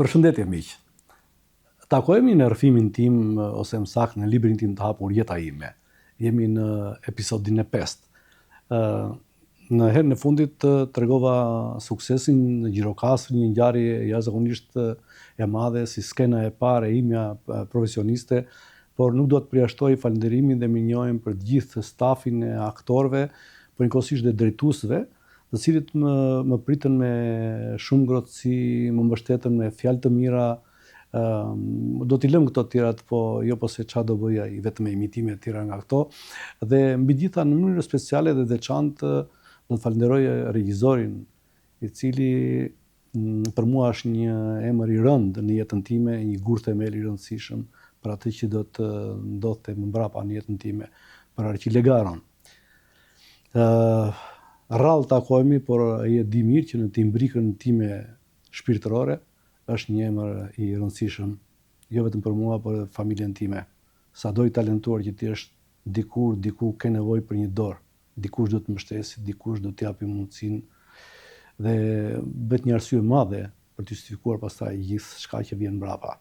Përshëndetje miq. Takohemi në rrëfimin tim, ose më saktë në librin tim të hapur Jeta ime. Jemi në episodin e 5. Në herën e fundit tregova suksesin në Gjirokastër, një ngjarje jashtëzakonisht e madhe si skena e parë e imja profesioniste, por nuk do të përjashtoj falënderimin dhe mirënjohjen për të gjithë stafin e aktorëve, por njëkohësisht dhe drejtuesve, të cilët më pritën me shumë ngrohtësi, më mbështetën me fjalë të mira. Do t'i lëm këto të tjerat, po jo se çfarë do bëja, i vetëm imitime të tjera nga këto. Dhe mbi gjitha në mënyrë speciale dhe veçantë do të falenderoj regjizorin, i cili për mua është një emër i rënd në jetën time, një gur themel i rëndësishëm për atë që do të ndodhte më mbrapa në jetën time, për Arqile Garon. Rrallë takohemi, por ai e di mirë që në timbrikën time shpirtërore është një emër i rëndësishëm, jo vetëm për mua, por edhe familjen time. Sado i talentuar që ti është, diku ke nevojë për një dorë, dikush do të mbështesi, dikush do të japi mundësinë dhe bëhet një arsye madhe për të justifikuar pastaj gjithë çka që vjen mbrapa.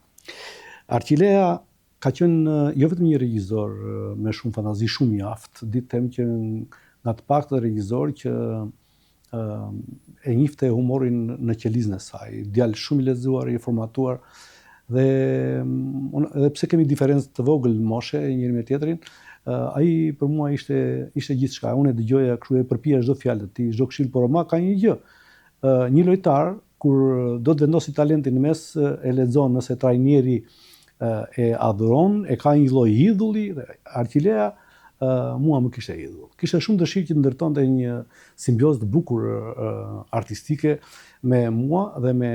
Arqilea ka qenë jo vetëm një regjisor me shumë fantazi, shumë i aftë, ditë them që nga të paktën regjisor që e njifte humorin në qelizën e saj, djalë shumë i lexuar, i formatuar, dhe edhe pse kemi diferencë të vogël moshe njëri me tjetrin, ai për mua ishte gjithçka. Unë e dëgjoja kështu, e përpija çdo fjalë të tij, çdo këshill, por ma ka një gjë. Një lojtar kur do të vendosi talentin në mes, e lexon nëse trajneri e adhuron, e ka një lloj idhulli, dhe Arqilea mua më kishte idhull. Kishte shumë dëshirë që të ndërtonte një simbiozë të bukur artistike me mua dhe me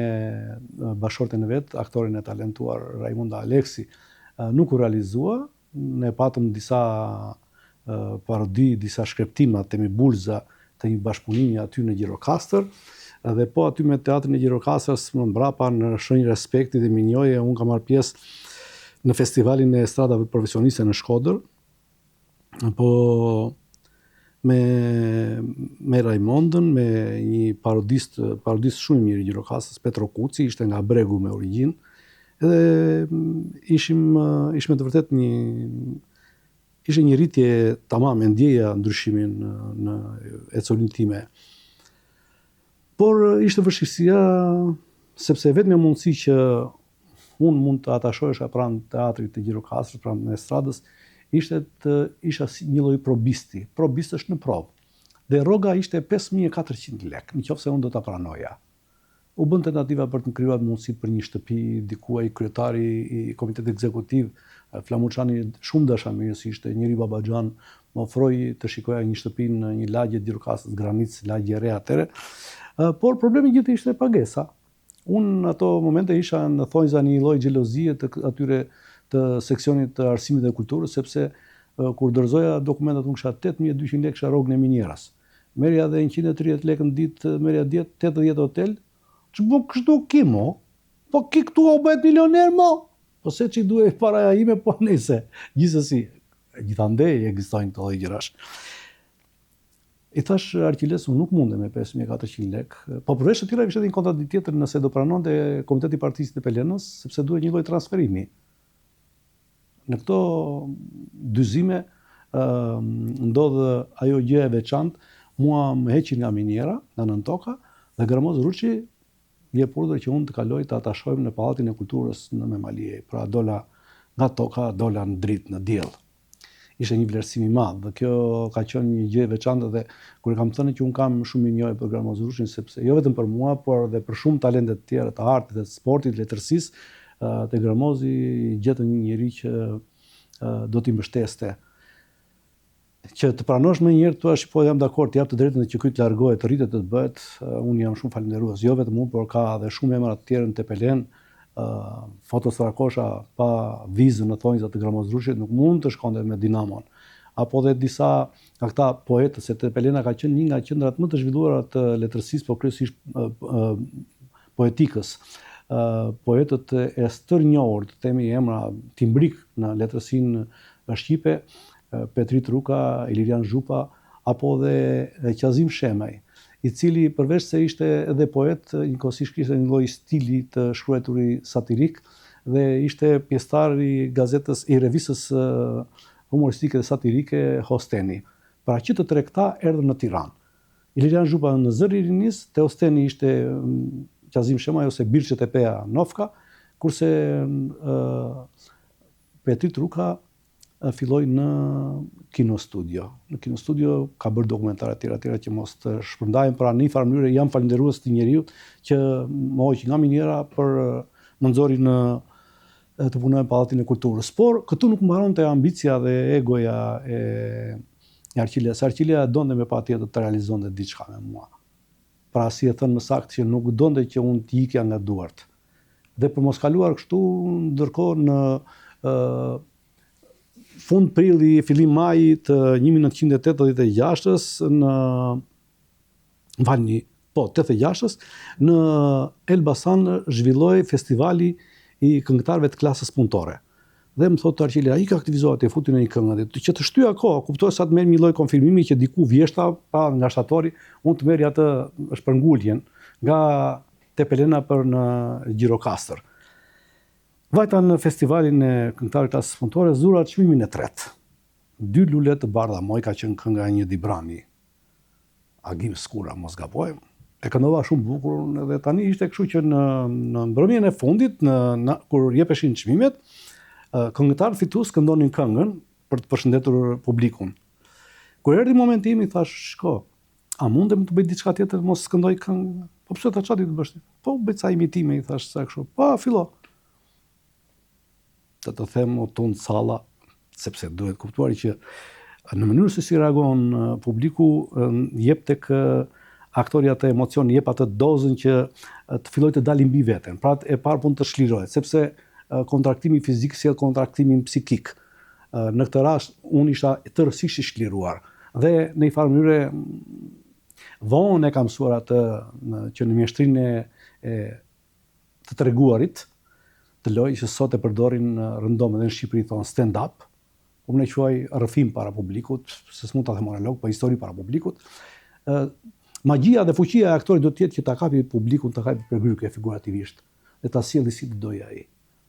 bashorten e vet, aktorin e talentuar Raimunda Aleksi. Nuk u realizua, ne patëm disa parodi, disa shkreptima, themi bulza të një bashkëpunimi aty në Gjirokastër, dhe po aty me teatrin e Gjirokastërës më mbrapa në shenjë respekti dhe mirënjohje, unë kam marrë pjesë në festivalin e estradave profesioniste në Shkodër, po me Raimondën, me një parodist shumë mirë i Gjirokastës, Petro Kuci, ishte nga Bregu me origjinë, edhe ishme të vërtet ishte një rritje tamam, e ndjeja ndryshimin në ecolin time. Por ishte vështirësia, sepse vetëm mundësi që unë mund të atashohesha pranë teatrit të Gjirokastër, pranë estradës, ishte të isha si një lloj probisti. Probist është në provë. Dhe rroga ishte 5.400 lekë, nëse unë do ta pranoja. U bën tentativa për të krijuar mundësi për një shtëpi, diku ai kryetari i komitetit ekzekutiv, Flamuçani, shumë dashamirës ishte, njëri Babaxhan, më ofroi të shikoja një shtëpi në një lagje të Gjirokastës, Granicë, lagje e re atëre. Por problemi gjithë ishte pagesa. Unë në ato momente isha në thonjza një lloj xhelozie të atyre të seksionit të arsimit dhe kulturës, sepse kur dorëzoja dokumentat unë kisha 8.200 lekë, kisha rrogën e minjeras. Merja dhe 130 lekë në ditë, merja 80 hotel. Ç'bë kështu ki mo? Po ki këtu o bëhet milioner mo? Po se që i duhet paraja ime, po nëse. Gjithsesi, gjithandej ekzistojnë këto gjërash. I thash Arqiles, unë nuk mundem me 5.400 lekë, po përveç të tjera kishte një kontratë tjetër nëse do pranonte Komiteti i Partisë të Pelenës, sepse duhet një lloj transferimi. Në këto dyzime ndodh ajo gjë e veçantë, mua më heqin nga minjera, nga nën toka, dhe Gramoz Ruçi jep urdhër që unë të kaloj të atashojmë në Pallatin e Kulturës në Memaliej. Pra dola nga toka, dola në dritë, në diell. Ishte një vlerësim i madh, dhe kjo ka qenë një gjë e veçantë, dhe kur e kam thënë që unë kam shumë mirënjohje për Gramoz Ruçin, sepse jo vetëm për mua, por edhe për shumë talente të tjera të artit, të sportit, letërsisë, te Gramozi gjetën një njeri që do t'i mbështeste. Që të pranosh më njëherë thua, po jam dakord, të jap të drejtën që ky të largohet, të rritet, të bëhet, unë jam shumë falënderues. Jo vetëm unë, por ka edhe shumë emra të tjerë në Tepelen, fotostrakosha pa vizën në thonjza të Gramoz Ruçit nuk mund të shkonte me Dinamon. Apo dhe disa nga këta poetë, se Tepelena ka qenë një nga qendrat më të zhvilluara të letërsisë, por kryesisht poetikës. Poetët e stërnjohur, të themi emra timbrik në letërsinë shqipe, Petrit Ruka, Ilirian Zhupa, apo dhe Qazim Shemaj. i cili përveç se ishte edhe poet, njëkohësisht kishte një lloj stili të shkrueturi satirik dhe ishte pjesëtar i gazetës i revistës humoristike dhe satirike Hosteni. Pra që të tre këta erdhën në Tiranë. Ilirian Zhupa në zëri i rinisë, te Hosteni ishte Qazim Shemaj ose Birçe Tepea Nofka, kurse Petri Truka filloi në Kino Studio. Në Kino Studio ka bërë dokumentare të tjera që mos të shpërndajem, pra në një farë mënyrë jam falënderues të njeriut që më hoqi nga miniera për më nxori në të punoj në Pallatin e Kulturës. Por këtu nuk mbaronte ambicia dhe egoja e Arqilia. Se Arqilia donte me patjetër të realizonte diçka me mua. Pra si e thënë më saktë që nuk donte që unë të ikja nga duart. Dhe për mos kaluar kështu, ndërkohë në fund prilli, fillim maji të 1986-ës në 86-ës në Elbasan zhvilloi festivali i këngëtarëve të klasës punëtore. Dhe më thotë Arqilia, ai ka aktivizohet e futi në një këngë, që të shtyja kohë, kuptoj sa të merr një lloj konfirmimi që diku vjeshta, pa nga shtatori, unë të merri atë shpërnguljen nga Tepelena për në Gjirokastër. Vajta në festivalin e këngëtarëve të klasës punëtore, zura çmimin e tretë. 2 lule të bardha, moj ka qenë kënga e një Dibrani. Agim Skura, mos gabojmë. E këndova shumë bukur, dhe tani ishte kështu që në mbrëmjen e fundit, kur jepeshin çmimet, këngëtarët fitues këndonin këngën për të përshëndetur publikun. Kur erdhi momenti im, i thash, shko, a mundem të bëj diçka tjetër, mos këndoj këngë? Po pse ta çati të bësh ti? Po bëj ca imitime, i thash sa kështu. Po fillo. Të them o ton salla, sepse duhet kuptuar që në mënyrë se si reagon publiku, jep tek aktori atë emocion, jep atë dozën që të filloj të dalë mbi veten. Pra e parë pun të shlirohet, sepse kontraktimi fizik sjell kontaktimin psikik. Në këtë rast unë isha tërësisht i shliruar dhe në një farë mënyrë vonë e kam mësuar atë që në mjeshtrinë e të treguarit të loj që sot e përdorin rëndom edhe në Shqipëri thonë stand up, unë e quaj rrëfim para publikut, se s'mund ta them monolog, po histori para publikut. Magjia dhe fuqia e aktorit do të jetë që ta kapi publikun, ta kapi përgryke figurativisht dhe ta sjellë si të dojë ai.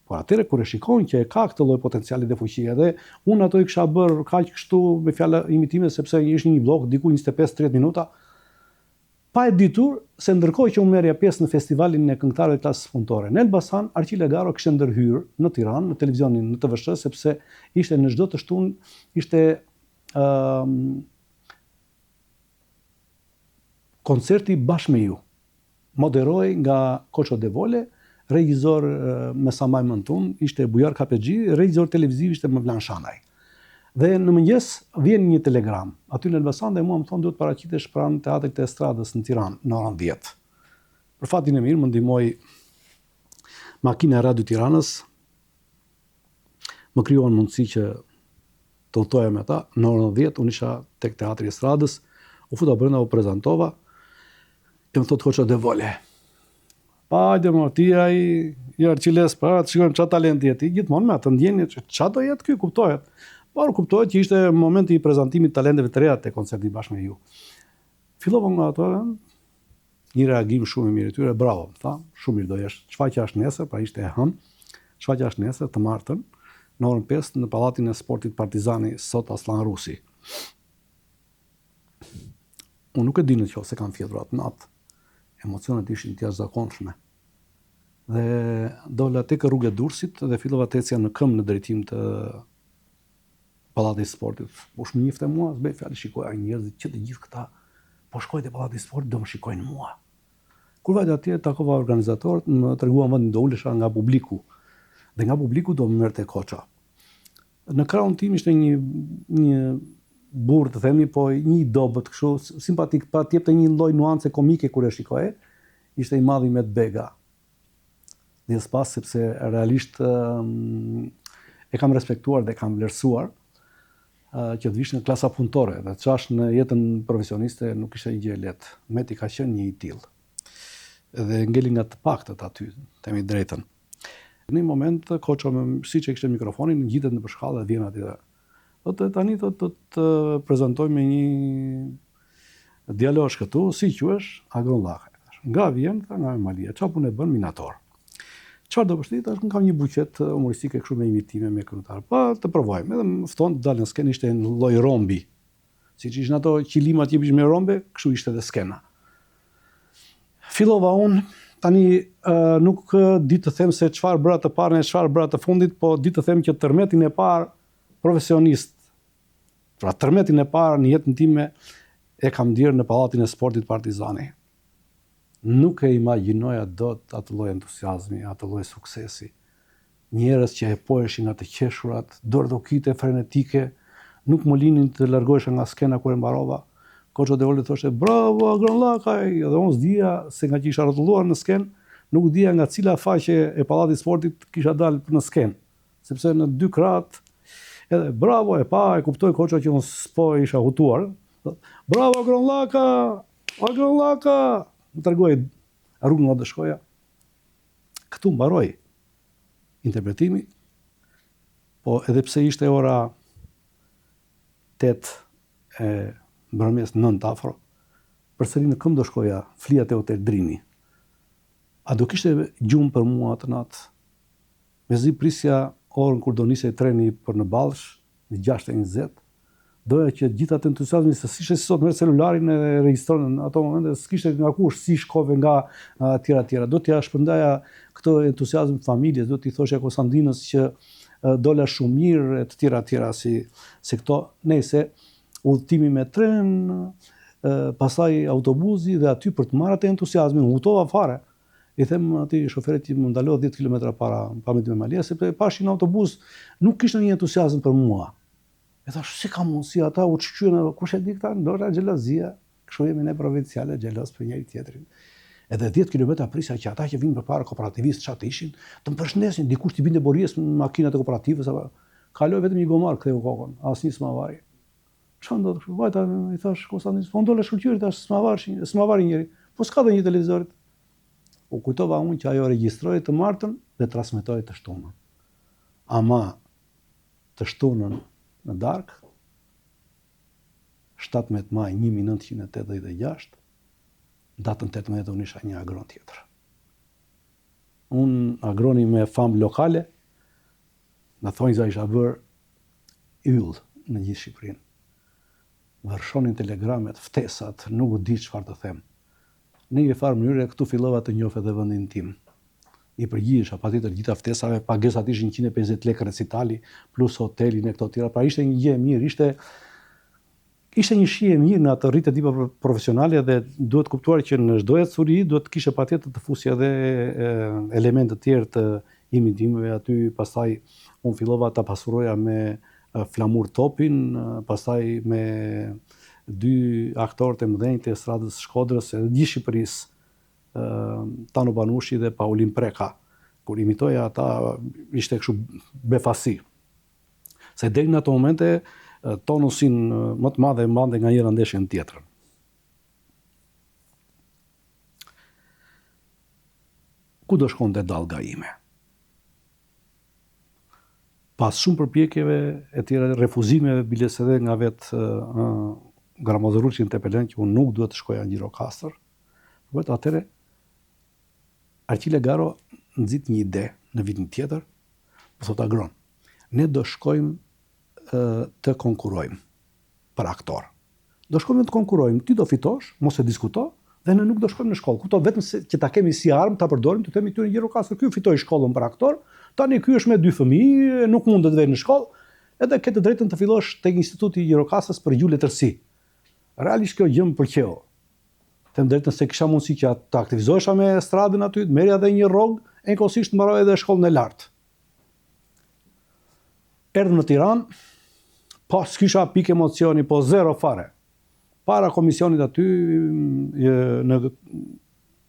Por atëre kur e shikojnë që e ka këtë lloj potenciali dhe fuqie, dhe unë ato i kisha bërë kaq kështu me fjalë imitime sepse ishte një blog diku 25-30 minuta, pa e ditur se ndërkohë që unë merrja pjesë në festivalin e këngëtarëve të klasës punëtore në Elbasan, Arqilia Garo kishte ndërhyrë në Tiranë, në televizionin në TVSH, sepse ishte në çdo të shtunë, ishte koncerti bashkë me ju. Moderoi nga Koço Devole, regjizor me Samaj Mëntun, ishte Bujar Kapexhi, regjizor televiziv ishte Mevlan Shanaj. Dhe në mëngjes vjen një telegram aty në Elbasan dhe mua më thonë duhet paraqitesh pranë Teatrit të Estradës në Tiranë në orën 10. Për fatin e mirë më ndihmoi makina e Radio Tiranës, më krijuan mundësi që të udhtoja me ata. Në orën 10 unë isha tek Teatri i Estradës, u futa brenda, u prezantova, e më thotë Koço Devole. Hajde më, ti ai i Arqiles, para të shikojmë çfarë talenti jeti, gjithmonë me atë ndjenjë që çfarë do jetë ky, kuptohet. Por kuptohet që ishte momenti i prezantimit talenteve të reja te koncerti bashkë me ju. Fillova nga ato, një reagim shumë i mirë tyre, bravo, tha, shumë mirë do jesh. Shfaqja është nesër, pra ishte e hënë. Shfaqja është nesër, të martën, në orën 5 në Pallatin e Sportit Partizani, sot Aslan Rusi. Unë nuk e di nëse kam fjetur atë natë. Emocionet ishin të jashtëzakonshme. Dhe dola tek rrugë e Durrësit dhe fillova të ecja në këmbë në drejtim të Pallatit Sportit. Po shumë njifte mua, s'bej fjalë, shikoja njerëzit që të gjithë këta po shkojnë te Pallati Sportit do më shikojnë mua. Kur vajta atje takova organizatorët, më treguan vendin do ulesha nga publiku. Dhe nga publiku do më merrte Koça. Në krahun tim ishte një burr të themi, po një i dobët kështu, simpatik, pa t'jepte një lloj nuance komike kur e shikoje, ishte i madhi Met Bega. Dhe pas sepse realisht e kam respektuar dhe kam vlerësuar që të vish në klasa punëtore, dhe çash në jetën profesioniste nuk ishte një gjë e lehtë. Meti ka qenë një i tillë. Dhe ngeli nga të paktët aty, themi drejtën. Në një moment Koço siç e kishte mikrofonin, ngjitet në përshkallë dhe vjen aty. Thotë tani do të prezantoj me Djalosh këtu, si quhesh? Agronllaka. Nga vjen, nga Malia, çfarë punë bën minator? Çfarë do përshtit, është kam një buqet humoristike kështu me imitime me këngëtar. Pa të provojmë, edhe më fton të dalë në skenë, ishte në lloj rombi. Siç ishin ato qilimat që me rombe, kështu ishte edhe skena. Fillova unë, tani nuk di të them se çfarë bëra të parën e çfarë bëra të fundit, po di të them që tërmetin e parë profesionist, pra tërmetin e parë në jetën time e kam ndjerë në Pallatin e Sportit Partizani. Nuk e imagjinoja dot atë lloj entuziazmi, atë lloj suksesi. Njerëz që e poeshin nga të qeshurat, dordokite frenetike, nuk më linin të largohesha nga skena kur e mbarova. Koço Devoli thoshte bravo Agronllaka, dhe unë s'dija se nga që isha rrotulluar në skenë, nuk dija nga cila faqe e Pallatit Sportit kisha dalë në skenë, sepse në dy krahat edhe bravo e pa, e kuptoi koço që unë s'po isha hutuar. Bravo Agronllaka, Agronllaka. Më tregoi rrugën nga shkoja. Këtu mbaroi interpretimi, po edhe pse ishte ora 8 e mbrëmjes 9 afro, përsëri në këmbë do shkoja, flija te Hotel Drini. A do kishte gjumë për mua atë natë? Mezi prisja orën kur do nisej treni për në Ballsh, në 6:20, doja që gjithë atë entuziazmi, se s'ishte si sot merr celularin e regjistron në ato momente, s'kishte nga kush, si shkove nga tjera. Do t'ja shpërndaja këtë entuziazm familjes, do t'i thosha Konstantinës që dola shumë mirë, e të tjera si këto. Nëse udhëtimi me tren, pastaj autobusi dhe aty për të marrë atë entuziazmin, hutova fare. I them atij shoferit që më ndaloi 10 kilometra para pamit me Malia, sepse pashin autobus, nuk kishte një entuziazëm për mua. E thash, si ka mundësi ata u çqyen, kush e di këta, ndoshta xhelozia, kështu jemi ne provinciale, xheloz për njëri tjetrin. Edhe 10 kilometra prisja që ata që vinë përpara kooperativist çfarë ishin, të më përshëndesin, dikush t'i binte borjes në makinat e kooperativës, apo kaloi vetëm një gomar ktheu kokën, asnjë s'mavari. Çfarë ndodh kështu? Vajta i thash Konstantin, po ndola shkëlqyri tash s'mavari njëri. Po s'ka dhënë një televizorit. U kujtova unë që ajo regjistroi të martën dhe transmetoi të shtunën. Ama të shtunën në darkë, 17 maj 1986, datën 18 unë isha një agron tjetër. Unë agroni me famë lokale, në thonjza isha bërë yll në gjithë Shqipërinë. Vërshonin telegramet, ftesat, nuk u di çfarë të them. Në një farë mënyrë këtu fillova të njoh edhe vendin tim. I përgjigjesha patjetër gjitha ftesave, pagesat ishin 150 lekë recitali, plus hotelin e këto tjera. Pra ishte një gjë e mirë, ishte një shije e mirë në atë rritje tipa profesionale, dhe duhet kuptuar që në çdo ecuri duhet kishe patjetër të fusje edhe elemente të tjerë të imitimeve aty. Pastaj unë fillova ta pasuroja me Flamur Topin, pastaj me 2 aktorë të mëdhenj të estradës Shkodrës e gjithë Shqipërisë, Tano Banushi dhe Paulin Preka. Kur imitoja ata, ishte kështu befasi. Se deri në ato momente, tonusin më të madhe mbante nga njëra ndeshjen tjetrën. Ku do shkonte dallga ime? Pas shumë përpjekjeve e tjera, refuzimeve, biles edhe nga vetë Gramozëruçi Tepelen, që unë nuk duhet të shkoja në Gjirokastër, vetë atëre Arqile Garo nxit një ide në vitin tjetër, po thot Agron, ne do shkojmë të konkurrojmë për aktor. Do shkojmë të konkurrojmë, ti do fitosh, mos e diskuto, dhe ne nuk do shkojmë në shkollë. Kupto vetëm se që ta kemi si armë, ta përdorim, të themi këtu në Gjirokastër, ky fitoi shkollën për aktor, tani ky është me 2 fëmijë, nuk mund të vejë në shkollë, edhe ke të drejtën të fillosh tek Instituti i Gjirokastrës për gjuhë letërsi. Realisht kjo gjë më pëlqeu. Them drejtën se kisha mundësi që të aktivizohesha me estradën aty, të merja edhe një rrogë, e njëkohësisht të mbaroj edhe shkollën e lartë. Erdhëm në Tiranë, pas kisha pikë emocioni, po zero fare. Para komisionit aty,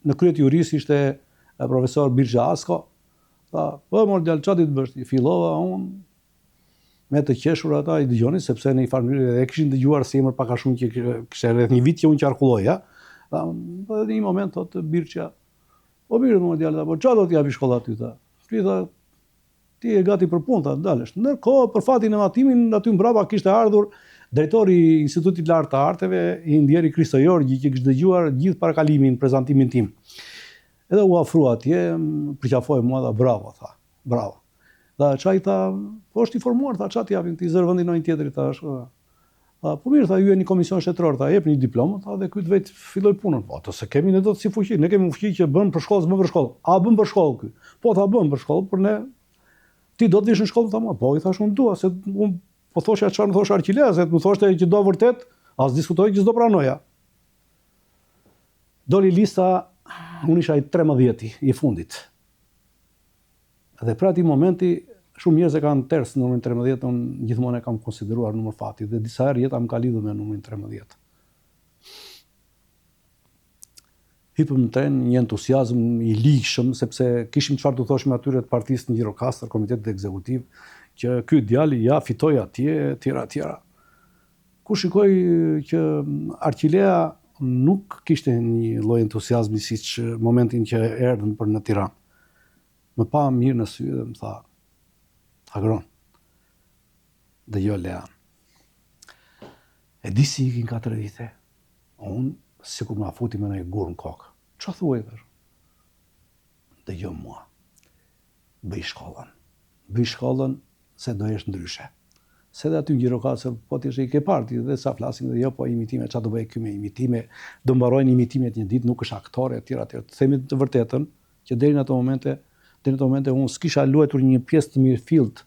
në kryet juris ishte profesor Birxha Asko, tha, po mor djalë çfarë ti të bësh? Fillova unë me të qeshur ata i dëgjonin, sepse në një farë mënyrë e kishin dëgjuar si emër pak a shumë që kishte rreth një vit që unë qarkulloja. Tha, në një moment thotë Birxha, po mirë mor djalë, po çfarë do të japi shkolla aty tha? Ti tha, ti je gati për punë, tha, dalesh. Ndërkohë për fatin e matimin aty mbrapa kishte ardhur Drejtori i Institutit Lartë të Arteve, i ndjeri Kristo Jorgji, që kishte dëgjuar gjithë parakalimin, prezantimin tim. Edhe u afrua atje, përqafoi mua dhe bravo, tha. Bravo. Dhe çaj tha, po është i formuar, tha, çati japin ti zër vendin një tjetrit, thash. Tha, po mirë, tha, ju e një komision shtetëror, tha, jep një diplomë, tha, dhe ky vetë filloi punën. Po, ato se kemi ne dot si fuqi, ne kemi fuqi që bën për shkollë, bën për shkollë. A bën për shkollë ky? Po, tha, bën për shkollë, por ne ti do të vish në shkollë, tha, po, i thash, unë dua, se unë po thosha çfarë më thosh Arqilea, se më thoshte që do vërtet, as diskutoj që s'do pranoja. Doli lista, unë isha i 13 i fundit. Dhe pra ati momenti, shumë njerëz e kanë ters në numrin 13, unë gjithmonë e kam konsideruar numër fati, dhe disa herë jeta më ka lidhur me numrin 13. Hypëm në tren, një entuziazm i ligshëm, sepse kishim çfarë të thoshim atyre të partisë në Gjirokastër, komitetit ekzekutiv, që ky djali ja fitoi atje, tjera. Ku shikoj që Arqilea nuk kishte një lloj entuziazmi siç momentin që erdhën për në Tiranë. Më pa mirë në sy dhe më tha, Agron, dhe jo Lea. E di si ikin 4 vite, unë sikur ma futi me në gur në kokë. Qa thuaj dhe? Dhe jo mua. Bëj shkollën se do jesh ndryshe. Se dhe aty në Gjirokastër, po t'ishe i ke parti dhe sa flasim dhe jo, po imitime, qa do bëj ky me imitime, do mbarojnë imitimet një ditë, nuk është aktore, etj. Të themi të vërtetën, që deri në ato momente unë s'kisha luajtur një pjesë të mirë fillt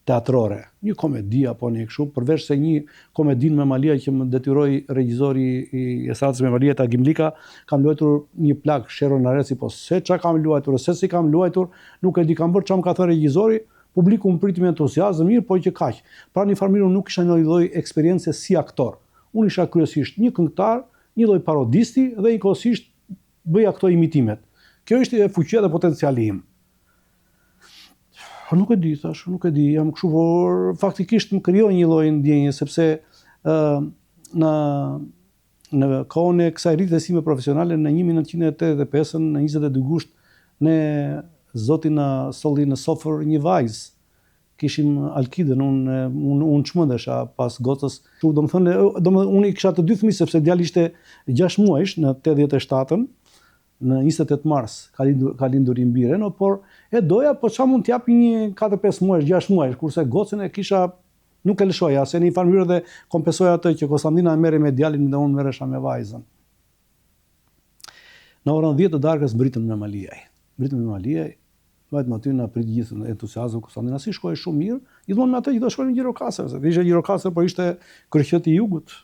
teatrore, një komedi apo një kështu, përveç se një komedin me Malia që më detyroi regjizori i estradës me Malia ta Gimlika, kam luajtur një plak Sheron Aresi, po se çka kam luajtur, se si kam luajtur, nuk e di, kam bërë çka më ka thënë regjizori, publiku më priti me entuziazëm, mirë, po që kaq. Pra në farë nuk kisha një lloj eksperiencë si aktor. Unë isha kryesisht një këngëtar, një lloj parodisti dhe njëkohësisht bëja këto imitimet. Kjo ishte e fuqia dhe potenciali im. Nuk e di, thash, nuk e di, jam kështu, por faktikisht më krijoi një lloj ndjenje, sepse në kohën e kësaj rritësime profesionale në 1985, në 22 gusht, ne zoti na solli në sofër një vajzë. Kishim Alkidën, unë çmendesha pas gocës. Unë i kisha të dy fëmijë, sepse djali ishte 6 muajsh në 87-ën, në 28 mars ka lindur i mbire, por e doja, po qa mund t'japi një 4-5 muajsh, 6 muajsh, kurse gocën e kisha, nuk e lëshoja, se në një farë mënyrë dhe kompensoja atë që Konstantina merre me djalin dhe unë merresha me vajzën. Në orën 10 të darkës mbritëm në Maliaj. Vajtëm aty na prit gjithë entuziazëm Konstantina, si shkoi shumë mirë, gjithmonë me atë që do shkojmë në Gjirokastër, se ishte Gjirokastër, por ishte kryqëzeti i jugut,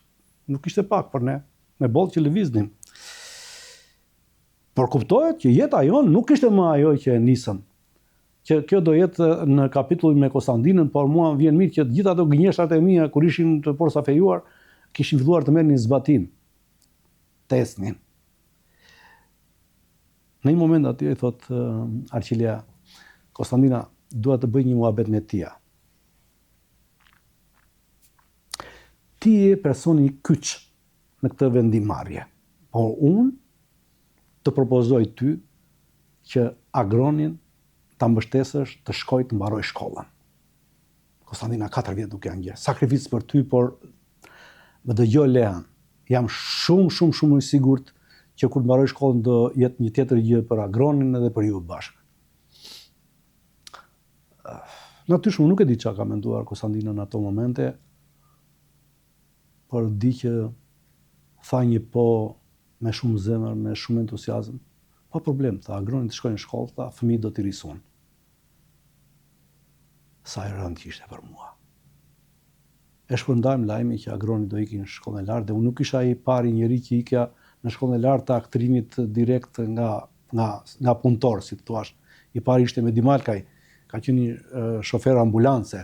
nuk ishte pak për ne, me bollë që lëviznin. Por kuptohet që jeta jonë nuk ishte më ajo që e nisëm. Që kjo do jetë në kapitullin me Konstantinën, por mua më vjen mirë që gjithë ato gënjeshtrat e mia kur ishin të porosafejuar, kishin filluar të merrnin zbatim. Tesnin. Në një moment aty i thot Arqilea, Konstantina, dua të bëj një muhabet me tia. Ti je personi i kyç në këtë vendimarrje, por unë të propozoj ty që Agronin ta mbështesësh të shkoj të mbaroj shkollën. Konstantina 4 vjet nuk janë gjë. Sakrificë për ty, por më dëgjoj Lean. Jam shumë i sigurt që kur të mbaroj shkollën do jetë një tjetër gjë për Agronin edhe për ju bashkë. Natyrisht nuk e di çka ka menduar Konstantina në ato momente, por di që tha një po me shumë zemër, me shumë entuziazëm. Pa problem, tha, Agroni të shkojnë në shkollë, tha, fëmijët do t'i rrisun. Sa e rëndë që ishte për mua. E shpërndajmë lajmi që Agroni do iki në shkollën e lartë, dhe unë nuk isha i pari njeri që ikja në shkollën e lartë të aktrimit direkt nga punëtor, si të thuash. I pari ishte me Dimalkaj, ka qenë një shofer ambulance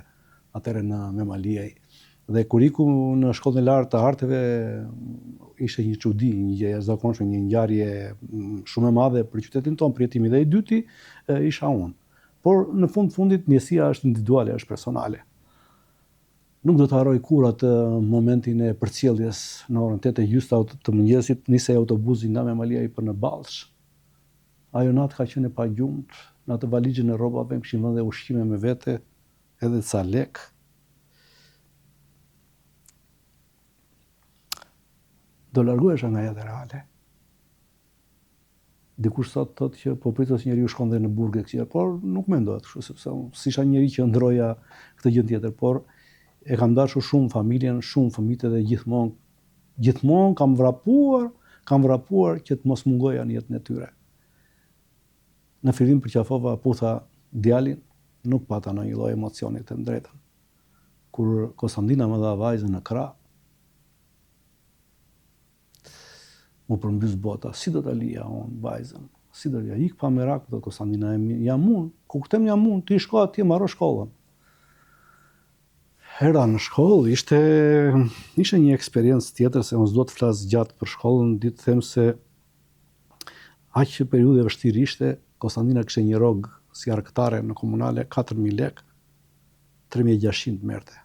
atëre në Memaliaj. Dhe kur iku në shkollën e lartë të arteve, ishte një çudi, një gjë e jashtëzakonshme, një ngjarje shumë e madhe për qytetin tonë, për jetimin. Dhe i dyti isha unë. Por në fundit njësia është individuale, është personale. Nuk do të harroj kur atë momentin e përcjelljes në orën 8:30 të mëngjesit, nisej autobusi nga Memaliaj për në Ballsh. Ajo natë ka qenë e pagjumt, në atë valizhën e rrobave, kishim vënë ushqime me vete, edhe ca lek. do largohesha nga jeta reale. Dikush sot thotë që po pritet njeriu shkon dhe në burg e kësaj, por nuk mendohet kështu sepse unë s'isha njeri që ndroja këtë gjë tjetër, por e kam dashur shumë familjen, shumë fëmijët dhe gjithmonë kam vrapuar që të mos mungoja në jetën e tyre. Në fillim përqafova putha djalin, nuk pata ndonjë lloj emocioni të drejtën. Kur Konstantina më dha vajzën në krah, mu përmbys bota, si do ta lija unë vajzën, si do lija, ik pa merak, do Konstantina, jam unë, ku këtem jam unë, ti shko atje, marrë shkollën. Hera në shkollë, ishte një eksperiencë tjetër, se unë s'do të flas gjatë për shkollën, ditë them se aq periudhë e vështirë ishte, Konstantina kishte një rrogë si argëtare në komunale, 4.000 lekë, 3.600 merte.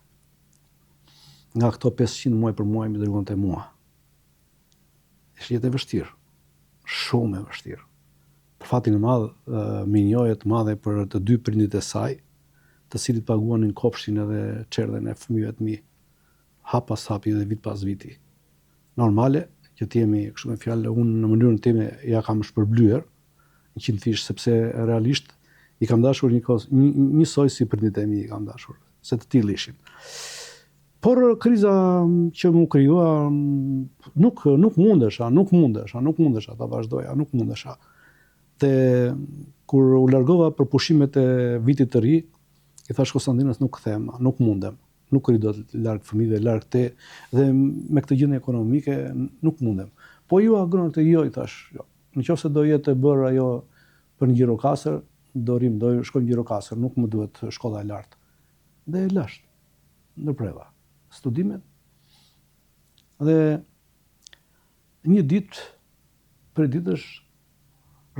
Nga këto 500 muaj për muaj mi dërgonte mua. Ishte jetë e vështirë, shumë e vështirë. Për fatin e madh, minjoje të madhe për të dy prindit e saj, të cilit paguanin kopshtin edhe çerdhen e fëmijëve të mi, hap pas hapi dhe vit pas viti. Normale, që të jemi kështu me fjalë, unë në mënyrën time ja kam shpërblyer 100 fish, sepse realisht i kam dashur njësoj si prindit e mi i kam dashur, se të tillë ishin. Por kriza që mu krijua nuk mundesha ta vazhdoja, nuk mundesha. Dhe kur u largova për pushimet e vitit të ri, i thash Konstantinës nuk kthehem, nuk mundem, nuk ri do të larg fëmijëve, larg te, dhe me këtë gjendje ekonomike nuk mundem. Po ju agron të jo, i thash, jo. Nëse do jetë e bërë ajo për një Gjirokastër, do shkoj në Gjirokastër, nuk më duhet shkolla e lartë. Dhe e lash, ndërpreva studimet. Dhe një ditë, për ditësh,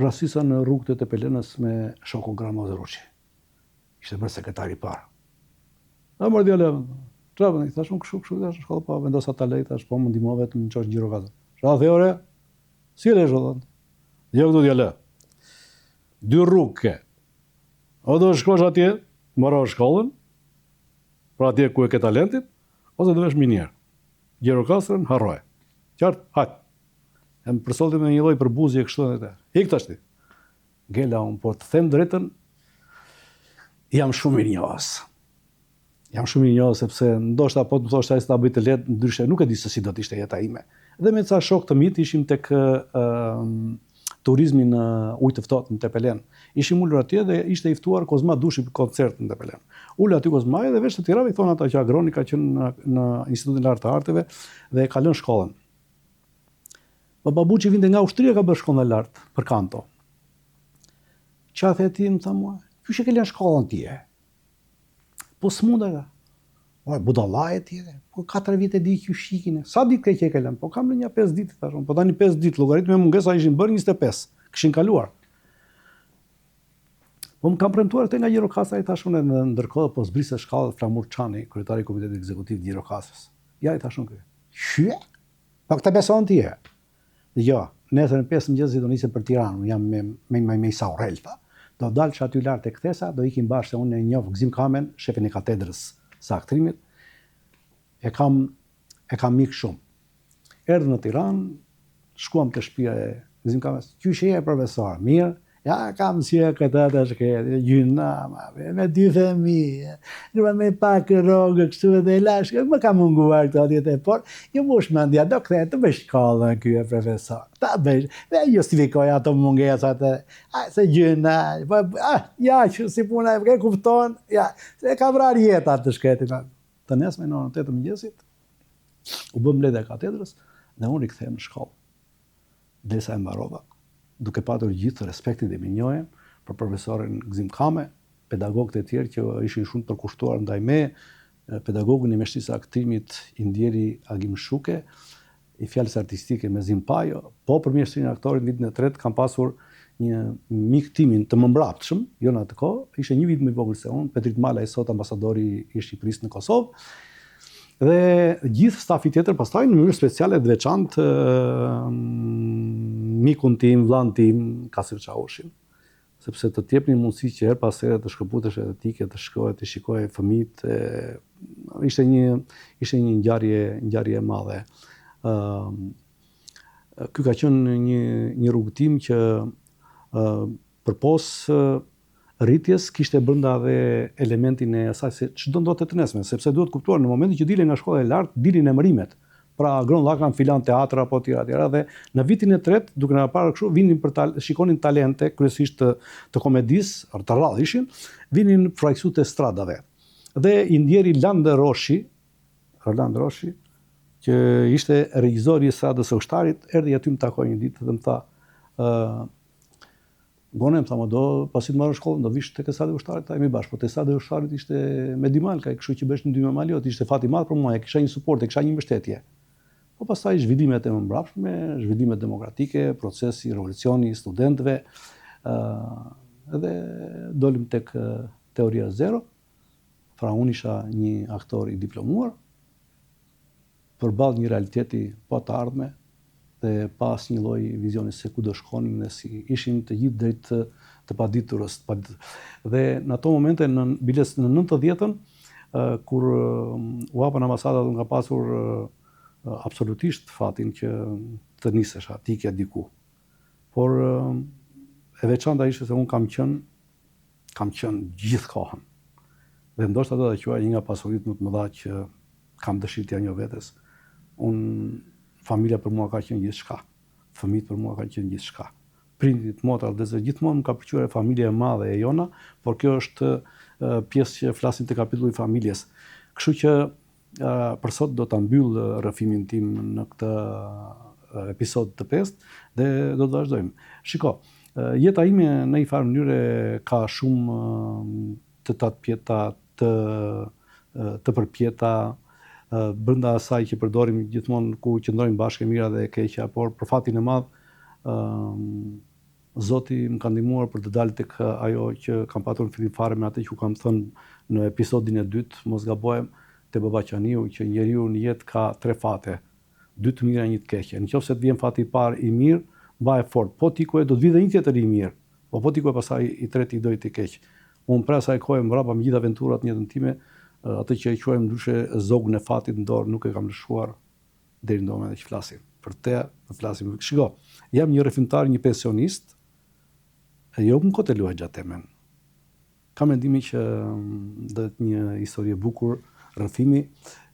rastisa në rrugët e Tepelenës me shokun Gramoz Ruçi. Ishte bërë sekretari i parë. A mërë djale, trapën, i thash, unë kështu, i shkolla, pa vendosa ta lej, thash, po më ndihmo vetëm në çosh Gjirokastër. Sha the ore, si e lesh, thonë. Jo këtu djale. 2 rrugë ke. O do shkosh atje, mbarosh shkollën, pra atje ku e ke talentit, ose do vesh minier. Gjirokastrën, harroje. Qartë, hajt. E më përsolti me një lloj përbuzje kështu edhe. Ik tash ti. Gela unë, por të them drejtën, jam shumë mirënjohës. Jam shumë mirënjohës sepse ndoshta po të më thosh ai se ta bëj të lehtë, ndryshe nuk e di se si do të ishte jeta ime. Dhe me ca shok të mit ishim tek turizmi në ujë të ftohtë në Tepelen. Ishim ulur atje dhe ishte i ftuar Kozma Dushi për koncert në Tepelen. Ul aty Kozma dhe veç të tjerave i thonë ata që agroni ka qenë në Institutin e Lartë të Arteve dhe e ka lënë shkollën. Po babuçi vinte nga Ushtria ka bërë shkollën e lartë për kanto. Qa the ti më tha mua, "Qysh e ke lënë shkollën ti?" Po s'munda ka. O, budallaje tjere, po 4 vite di që shikin. Sa ditë ke lënë? Po kam lënë 5 ditë, thashun. Po tani 5 ditë, llogaritme mungesa ishin bërë 25, kishin kaluar. Po më kam premtuar këtë nga Gjirokastra, i thashun, edhe ndërkohë po zbrisë shkallët Flamur Çani, kryetari i Komitetit Ekzekutiv të Gjirokastrës. Ja, i thashun ky. Hye? Po këtë beson ti e? Jo, nesër në 5 mëngjesit do nisem për Tiranë, jam me Isa Urrelta. Do dalsh aty lart e kthesa, do ikim bashkë, se unë e njoh Gzim Kamen, shefin e katedrës së aktrimit. E kam mik shumë. Erdhëm në Tiranë, shkuam te shtëpia e Gzim Kamës. Qysh je profesor? Mirë. Ja, kam si këta të shkretë, gjyna, me 2 fëmijë, me pak rrogë, kështu edhe e lash, më ka munguar këto atje, por ju mush mendja, do kthehet të bëj shkollën ky e profesor. Ta bëj, dhe justifikoj ato mungesat, se gjyna, ja, që si puna e kupton, ja, se ka vrar jeta të shkretin. Të nesme në orën 8 të mëngjesit, u bëm mbledhja e katedrës, dhe unë rikthehem në shkollë. Derisa e mbarova, duke patur gjithë respektin dhe minjohen për profesorin Gzim Kame, pedagogët e tjerë që ishin shumë të përkushtuar ndaj me, pedagogën i meshtisë aktrimit Indjeri Agim Shuke, i fjalës artistike Mezim Pajo, po për mjeshtrin e aktorit vitin e 3 kam pasur një mik timin të mëmbraptshëm, jo në atë kohë, ishte një vit më i vogël se unë, Petrit Mala, sot ambasadori i Shqipërisë në Kosovë, dhe gjithë stafi tjetër pastaj në mënyrë speciale të veçantë mikun tim, vllan tim, Kasir Çavushin, sepse të t'jepnin mundësi që her pas here të shkëputesh edhe ti ke të shkoje, të shikoje fëmijët, ishte një ngjarje e madhe. ky ka qenë një rrugëtim që përpos rritjes kishte brenda dhe elementin e asaj se ç'do ndodhte të nesme, sepse duhet kuptuar në momentin që dilin nga shkolla e lartë, dilin emërimet. Pra Gronllakan filan teatra apo tjera dhe në vitin e tretë, duke na parë kështu, vinin shikonin talente kryesisht të komedisë, të rrallë ishin, vinin frajsut e stradave. Dhe i ndjeri Orlando Roshi, që ishte regjizori i stradës së Ushtarit, erdhi aty më takoi një ditë dhe më tha, Gone, më tha, do pasi të marrë shkollën, do vish tek strada e Ushtarit, ta jemi bashkë, po te strada e Ushtarit ishte me Dimalka, kështu që bësh në 2 Malio, ishte fati i madh për mua, kisha një suport, kisha një mbështetje. Po pastaj zhvillimet e mëmbrapshme, zhvillimet demokratike, procesi, revolucioni i studentëve, edhe dolim tek teoria zero. Pra unë isha një aktor i diplomuar, përballë një realiteti pa të ardhme dhe pas një lloj vizioni se ku do shkonin dhe si ishin të gjithë drejt të paditurës. Dhe në ato momente, në 90-ën, kur u hapën ambasadat, unë ka pasur absolutisht fatin që të nisesha, të ikja diku. Por e veçanta ishte se unë kam qenë gjithë kohën. Dhe ndoshta do ta quaj një nga pasuritë më të mëdha që kam dëshirë t'ja njoh vetes. Familja për mua ka qenë gjithçka. Fëmijët për mua kanë qenë gjithçka. Prindit, motrat, dhe gjithmonë më ka pëlqyer familja e madhe e jona, por kjo është pjesë që flasin te kapitulli i familjes. Kështu që për sot do ta mbyll rrëfimin tim në këtë episod të 5 dhe do të vazhdojmë. Shiko, jeta ime në një farë mënyre ka shumë të tatpjeta, të përpjeta, brenda asaj që përdorim gjithmonë ku qëndrojmë bashkë e mira dhe e keqja, por për fatin e madh Zoti më ka ndihmuar për të dalë tek ajo që kam patur në fillim fare me atë që kam thënë në episodin e 2, mos gabohem, te Baba Qaniu, që njeriu në jetë ka 3 fate, 2 të mira, 1 të keqe. Nëse të vjen fati i parë i mirë, mbaje fort. Po ti ku do të vi dhe një tjetër i mirë. Po ti ku pastaj i tretë i dojë të keq. Unë pra asaj kohe mbrapa me gjithë aventurat në jetën time, atë që e quajmë ndryshe zogën e fatit në dorë, nuk e kam lëshuar deri në momentin që flasim. Për te, flasim. Shiko, jam një rrëfimtar, një pensionist, e jo më kote luaj gjatë temen. Kam mendimin që dhe një histori e bukur, rrëfimi,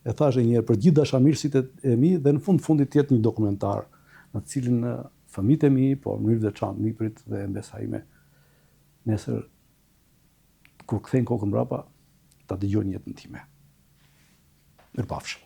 e thashë njëherë për gjithë dashamirësit e mi dhe në fundit jetë një dokumentar në cilin fëmijët e mi, po në mënyrë veçantë niprit dhe mbesa ime, nesër kur kthejnë kokën mbrapa, ta dëgjojnë jetën time. Mirupafshim.